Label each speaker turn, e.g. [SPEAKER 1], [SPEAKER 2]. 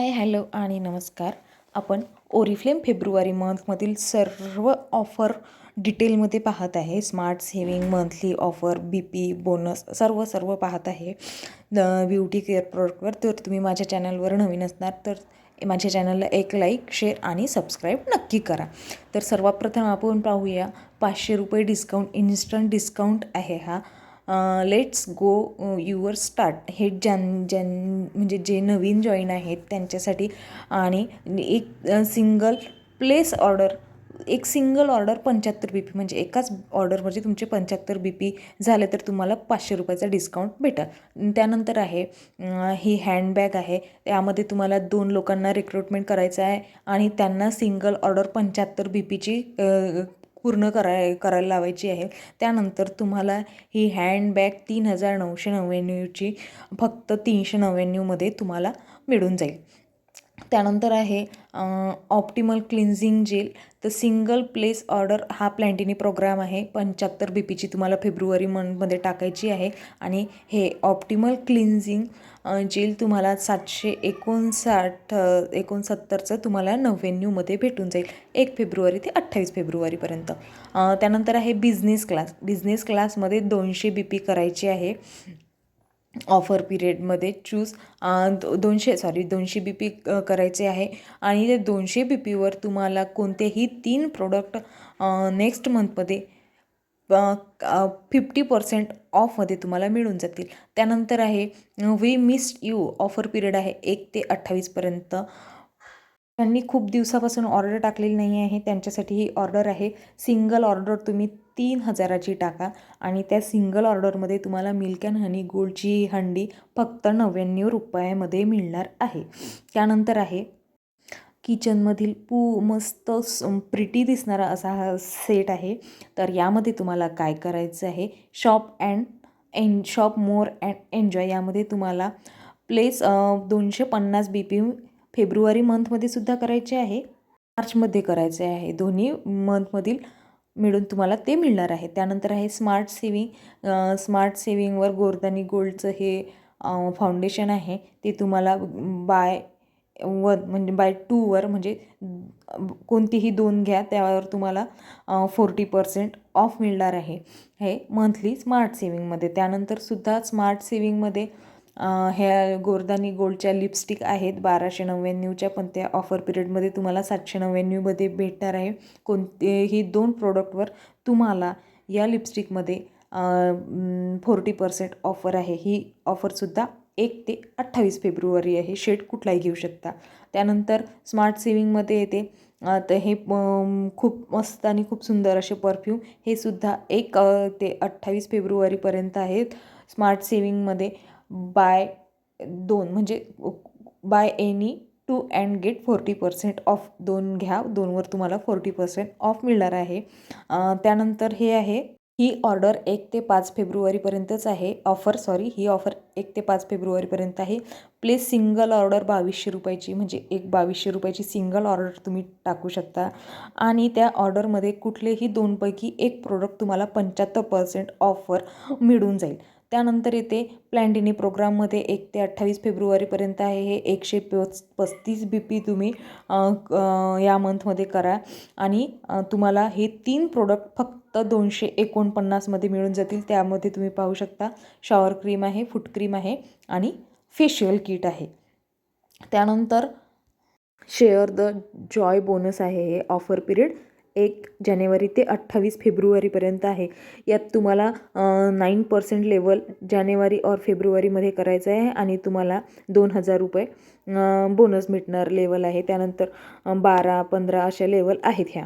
[SPEAKER 1] हाय, hello आणि नमस्कार. आपण ओरिफ्लेम फेब्रुवारी मंथमधील सर्व ऑफर डिटेलमध्ये पाहत आहे. Smart saving monthly offer, BP bonus सर्व पाहत आहे ब्युटी केअर प्रोडक्टवर. तर तुम्ही माझ्या चॅनलवर नवीन असणार तर माझ्या चॅनलला एक लाईक, शेअर आणि सबस्क्राईब नक्की करा. तर सर्वप्रथम आपण पाहूया 500 रुपये डिस्काउंट, इन्स्टंट डिस्काउंट आहे हा. Let's go your start. हे म्हणजे जे नवीन जॉईन आहेत त्यांच्यासाठी. आणि एक सिंगल ऑर्डर 75 BP, म्हणजे एकाच ऑर्डरमध्ये तुमचे 75 BP झाले तर तुम्हाला 500 रुपयाचा डिस्काउंट भेटेल. त्यानंतर आहे ही हँडबॅग आहे. त्यामध्ये तुम्हाला 2 लोकांना रिक्रुटमेंट करायचं आहे आणि त्यांना सिंगल ऑर्डर 75 BPची पूर्ण करायला लावायची आहे. त्यानंतर तुम्हाला ही हँडबॅग 3999ची फक्त 399मध्ये तुम्हाला मिळून जाईल. त्यानंतर आहे ऑप्टिमल क्लिन्झिंग जेल. तर सिंगल प्लेस ऑर्डर हा प्लॅन्टिनी प्रोग्राम आहे. 75 BPची तुम्हाला फेब्रुवारी मंथमध्ये टाकायची आहे. आणि हे ऑप्टिमल क्लिन्झिंग जेल तुम्हाला 759 तुम्हाला 99मध्ये भेटून जाईल 1 फेब्रुवारी ते 28 फेब्रुवारीपर्यंत. त्यानंतर आहे बिझनेस क्लासमध्ये 200 BP करायची आहे ऑफर पिरियडमध्ये. 200 BP करायचे आहे. आणि ते 200 BPवर तुम्हाला कोणतेही 3 प्रोडक्ट नेक्स्ट मंथमध्ये 50% ऑफमध्ये तुम्हाला मिळून जातील. त्यानंतर आहे we missed you offer period आहे 1 ते 28पर्यंत. त्यांनी खूप दिवसापासून ऑर्डर टाकलेली नाही आहे त्यांच्यासाठी ही ऑर्डर आहे. सिंगल ऑर्डर तुम्ही 3000ची टाका आणि त्या सिंगल ऑर्डरमध्ये तुम्हाला मिल्क अँड हनी गोल्डची हंडी फक्त 99 रुपयामध्ये मिळणार आहे. त्यानंतर आहे किचनमधील मस्त प्रिटी दिसणारा असा हा सेट आहे. तर यामध्ये तुम्हाला काय करायचं आहे, शॉप मोर अँड एन्जॉय यामध्ये तुम्हाला प्लेस 250 BP फेब्रुवारी मंथमध्ये सुद्धा करायचे आहे, मार्चमध्ये करायचे आहे. दोन्ही मंथमधील मिळून तुम्हाला ते मिळणार आहे. त्यानंतर आहे स्मार्ट सेविंगवर गोर्दानी गोल्डचं हे फाउंडेशन आहे. ते तुम्हाला बाय 2वर म्हणजे कोणतीही 2 घ्या त्यावर तुम्हाला 40% ऑफ मिळणार आहे हे मंथली स्मार्ट सेविंगमध्ये. त्यानंतर सुद्धा स्मार्ट सेविंगमध्ये ह्या गोर्दानी गोल्डच्या लिपस्टिक आहेत 1299च्या, पण त्या ऑफर पिरियडमध्ये तुम्हाला 799मध्ये भेटणार आहे. कोणतेही 2 प्रोडक्टवर तुम्हाला या लिपस्टिकमध्ये 40% ऑफर आहे. ही ऑफरसुद्धा 1 ते 28 फेब्रुवारी आहे. शेड कुठलाही घेऊ शकता. त्यानंतर स्मार्ट सेविंगमध्ये येते तर हे खूप मस्त आणि खूप सुंदर असे परफ्यूम, हे सुद्धा 1 ते 28 फेब्रुवारीपर्यंत आहेत. स्मार्ट सेविंगमध्ये बाय 2 म्हणजे buy any 2 and get 40% off. 2 घ्या 2वर तुम्हाला 40% ऑफ मिळणार आहे. त्यानंतर ही ऑर्डर 1 ते 5 फेब्रुवारीपर्यंतच आहे. ही ऑफर 1 ते 5 फेब्रुवारीपर्यंत आहे. प्लेस सिंगल ऑर्डर 2200 रुपयाची, म्हणजे एक 2200 रुपयाची सिंगल ऑर्डर तुम्ही टाकू शकता. आणि त्या ऑर्डरमध्ये कुठलेही 2 पैकी एक प्रोडक्ट तुम्हाला 75% ऑफर मिळून जाईल. त्यानंतर येते प्लॅन्टिनी प्रोग्राममध्ये 1 ते 28 फेब्रुवारीपर्यंत आहे. हे 135 BP तुम्ही या मंथमध्ये करा आणि तुम्हाला हे 3 प्रोडक्ट फक्त 249मध्ये मिळून जातील. त्यामध्ये तुम्ही पाहू शकता शॉवर क्रीम आहे, फूट क्रीम आहे आणि फेशियल किट आहे. त्यानंतर शेअर द जॉय बोनस आहे. हे ऑफर पिरियड 1 जानेवारी ते 28 फेब्रुवारीपर्यंत आहे. यात तुम्हाला 9% लेवल जानेवारी और फेब्रुवारीमध्ये करायचं आहे आणि तुम्हाला 2000 रुपये बोनस भेटणार लेवल आहे. त्यानंतर 12-15 अशा लेवल आहेत ह्या.